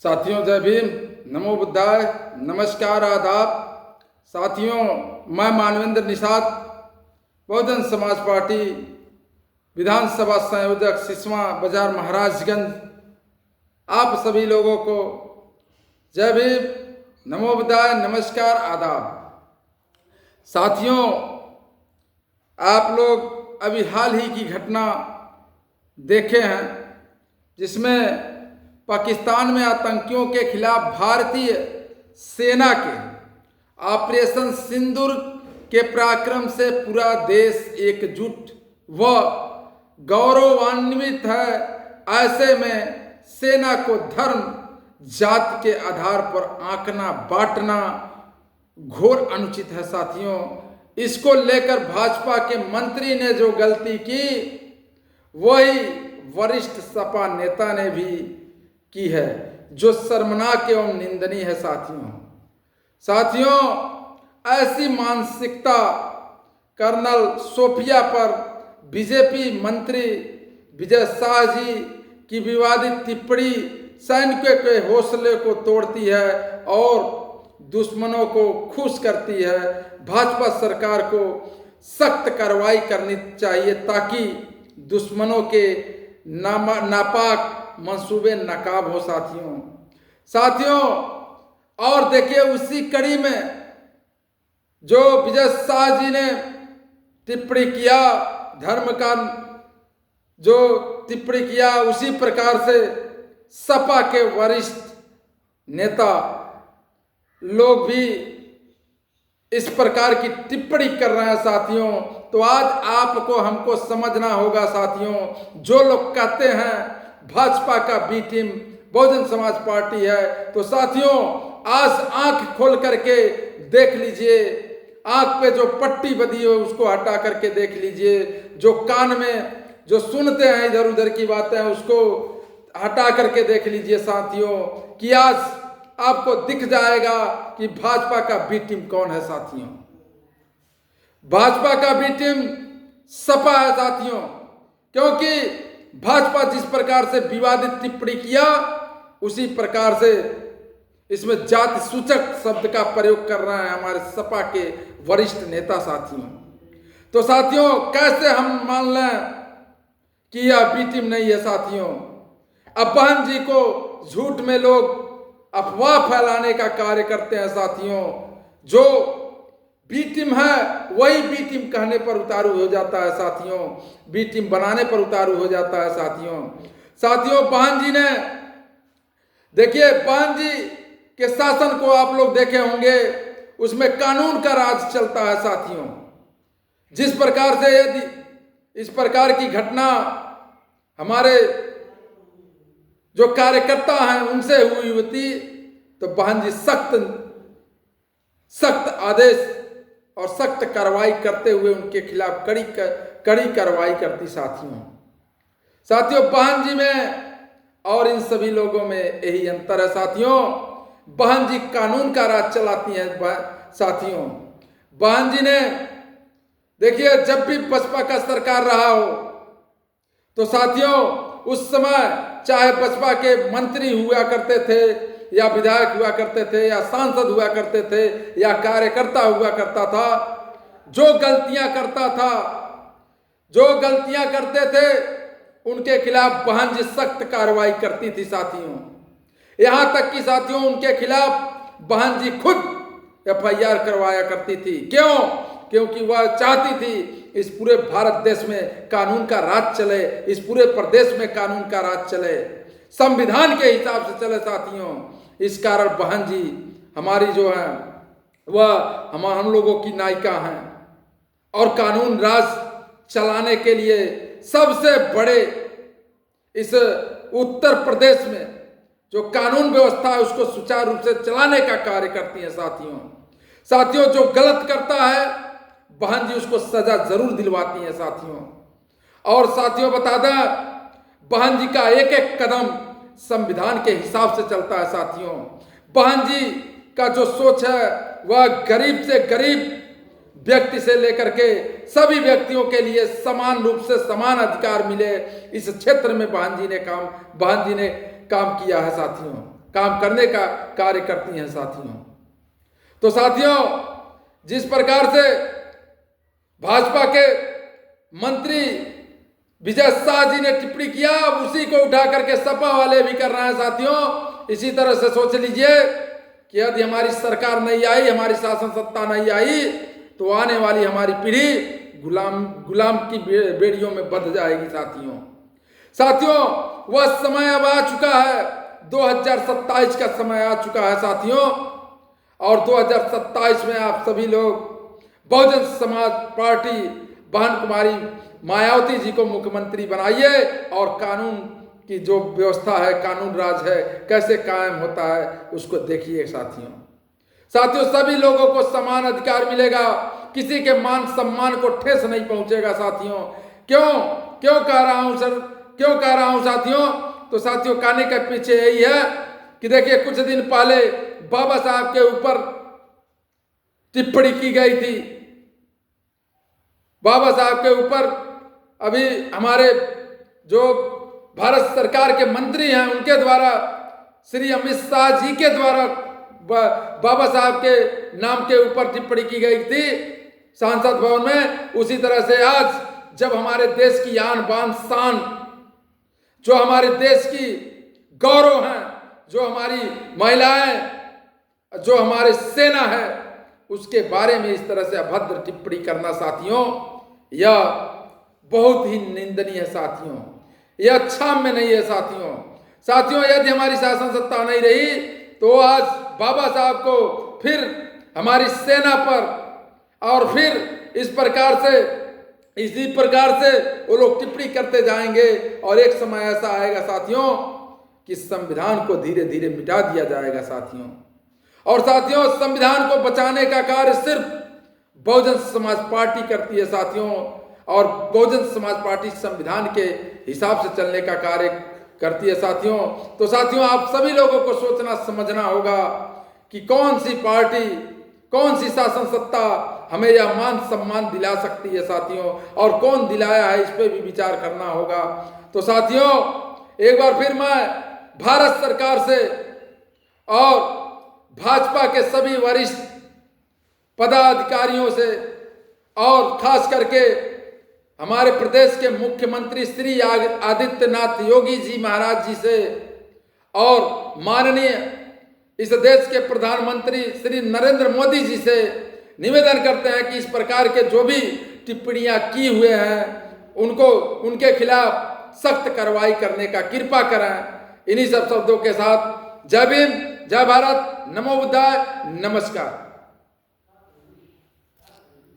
साथियों जय भीम, नमो बुद्धाय, नमस्कार, आदाब। साथियों, मैं मानवेंद्र निषाद, बहुजन समाज पार्टी विधानसभा संयोजक सिसवा बाजार महाराजगंज, आप सभी लोगों को जय भीम, नमो बुद्धाय, नमस्कार, आदाब। साथियों, आप लोग अभी हाल ही की घटना देखे हैं जिसमें पाकिस्तान में आतंकियों के खिलाफ भारतीय सेना के ऑपरेशन सिंदूर के पराक्रम से पूरा देश एकजुट व गौरवान्वित है। ऐसे में सेना को धर्म जाति के आधार पर आंकना बांटना घोर अनुचित है। साथियों, इसको लेकर भाजपा के मंत्री ने जो गलती की वही वरिष्ठ सपा नेता ने भी की है, जो शर्मनाक एवं निंदनीय है। साथियों, ऐसी मानसिकता कर्नल सोफिया पर बीजेपी मंत्री विजय शाह जी की विवादित टिप्पणी सैनिकों के हौसले को तोड़ती है और दुश्मनों को खुश करती है। भाजपा सरकार को सख्त कार्रवाई करनी चाहिए ताकि दुश्मनों के नापाक मंसूबे नाकाब हो। साथियों, और देखिए, उसी कड़ी में जो विजय शाह जी ने टिप्पणी किया, धर्म का जो टिप्पणी किया, उसी प्रकार से सपा के वरिष्ठ नेता लोग भी इस प्रकार की टिप्पणी कर रहे हैं। साथियों, तो आज आपको हमको समझना होगा। साथियों, जो लोग कहते हैं भाजपा का B team Bahujan Samaj party है, तो साथियों आज आंख खोल करके देख लीजिए, आंख पे जो पट्टी बंधी है उसको हटा करके देख लीजिए, जो कान में जो सुनते हैं इधर उधर की बातें उसको हटा करके देख लीजिए। साथियों, कि आज आपको दिख जाएगा कि भाजपा का बी टीम कौन है। साथियों, भाजपा का बी टीम सपा है। साथियों, क्योंकि भाजपा जिस प्रकार से विवादित टिप्पणी किया उसी प्रकार से इसमें जाति सूचक शब्द का प्रयोग कर रहे हैं हमारे सपा के वरिष्ठ नेता। साथियों, तो साथियों कैसे हम मान लें कि यह बी टीम नहीं है। साथियों, अब बहन जी को झूठ में लोग अफवाह फैलाने का कार्य करते हैं। साथियों, जो बी टीम है वही बी टीम कहने पर उतारू हो जाता है। साथियों, बी टीम बनाने पर उतारू हो जाता है। साथियों, बहन जी ने देखिए, बहन जी के शासन को आप लोग देखे होंगे, उसमें कानून का राज चलता है। साथियों, जिस प्रकार से यदि इस प्रकार की घटना हमारे जो कार्यकर्ता हैं उनसे हुई होती तो बहन जी सख्त आदेश और सख्त कार्रवाई करते हुए उनके खिलाफ कड़ी कार्रवाई करती। साथियों, बहन जी में और इन सभी लोगों में यही अंतर है। साथियों, बहन जी कानून का राज चलाती हैं। साथियों, बहन जी ने देखिए, जब भी बसपा का सरकार रहा हो तो साथियों उस समय चाहे बसपा के मंत्री हुआ करते थे या विधायक हुआ करते थे या सांसद हुआ करते थे या कार्यकर्ता हुआ करता था, जो गलतियां करते थे उनके खिलाफ बहन जी सख्त कार्रवाई करती थी। साथियों, यहां तक कि साथियों उनके खिलाफ बहन जी खुद FIR करवाया करती थी। क्यों? क्योंकि वह चाहती थी इस पूरे भारत देश में कानून का राज चले, इस पूरे प्रदेश में कानून का राज चले, संविधान के हिसाब से चले। साथियों, इस कारण बहन जी हमारी जो है वह हम लोगों की नायिका हैं और कानून राज चलाने के लिए सबसे बड़े इस उत्तर प्रदेश में जो कानून व्यवस्था है उसको सुचारू रूप से चलाने का कार्य करती हैं। साथियों, जो गलत करता है बहन जी उसको सजा जरूर दिलवाती हैं। और साथियों बता दें, बहन जी का एक एक कदम संविधान के हिसाब से चलता है। साथियों, बहन जी का जो सोच है वह गरीब से गरीब व्यक्ति से लेकर के सभी व्यक्तियों के लिए समान रूप से समान अधिकार मिले, इस क्षेत्र में बहन जी ने काम किया है। साथियों, काम करने का कार्य करती हैं साथियों। तो साथियों, जिस प्रकार से भाजपा के मंत्री विजय शाह जी ने टिप्पणी किया, अब उसी को उठा करके सपा वाले भी कर रहे हैं साथियों। इसी तरह से सोच लीजिए कि यदि हमारी सरकार नहीं आई, हमारी शासन सत्ता नहीं आई, तो आने वाली हमारी पीढ़ी गुलाम की बेड़ियों में बंध जाएगी साथियों। वह समय अब आ चुका है, 2027 का समय आ चुका है साथियों। और 2027 में आप सभी लोग बहुजन समाज पार्टी बहन कुमारी मायावती जी को मुख्यमंत्री बनाइए और कानून की जो व्यवस्था है, कानून राज है, कैसे कायम होता है उसको देखिए साथियों। सभी लोगों को समान अधिकार मिलेगा, किसी के मान सम्मान को ठेस नहीं पहुंचेगा साथियों। क्यों कह रहा हूं सर, क्यों कह रहा हूं साथियों? तो साथियों, कहने के पीछे यही है कि देखिए, कुछ दिन पहले बाबा साहब के ऊपर टिप्पणी की गई थी। बाबा साहब के ऊपर अभी हमारे जो भारत सरकार के मंत्री हैं उनके द्वारा, श्री अमित शाह जी के द्वारा बाबा साहब के नाम के ऊपर टिप्पणी की गई थी सांसद भवन में। उसी तरह से आज जब हमारे देश की आन बान शान, जो हमारे देश की गौरव हैं, जो हमारी महिलाएं, जो हमारे सेना है, उसके बारे में इस तरह से अभद्र टिप्पणी करना साथियों, यह बहुत ही निंदनीय है साथियों। यह अच्छा में नहीं है साथियों। यदि हमारी शासन सत्ता नहीं रही तो आज बाबा साहब को फिर हमारी सेना पर और फिर इसी प्रकार से वो लोग टिप्पणी करते जाएंगे और एक समय ऐसा आएगा साथियों कि संविधान को धीरे धीरे मिटा दिया जाएगा साथियों। और साथियों, संविधान को बचाने का कार्य सिर्फ बहुजन समाज पार्टी करती है साथियों। और बहुजन समाज पार्टी संविधान के हिसाब से चलने का कार्य करती है साथियों। तो साथियों, आप सभी लोगों को सोचना समझना होगा कि कौन सी पार्टी, कौन सी शासन सत्ता हमें यह मान सम्मान दिला सकती है साथियों, और कौन दिलाया है, इस पे भी विचार करना होगा। तो साथियों, एक बार फिर मैं भारत सरकार से और भाजपा के सभी वरिष्ठ पदाधिकारियों से और खास करके हमारे प्रदेश के मुख्यमंत्री श्री आदित्यनाथ योगी जी महाराज जी से और माननीय इस देश के प्रधानमंत्री श्री नरेंद्र मोदी जी से निवेदन करते हैं कि इस प्रकार के जो भी टिप्पणियां की हुए हैं उनके खिलाफ सख्त कार्रवाई करने का कृपा करें। इन्हीं सब शब्दों के साथ जय भीम, जय भारत, नमो बुद्धाय, नमस्कार।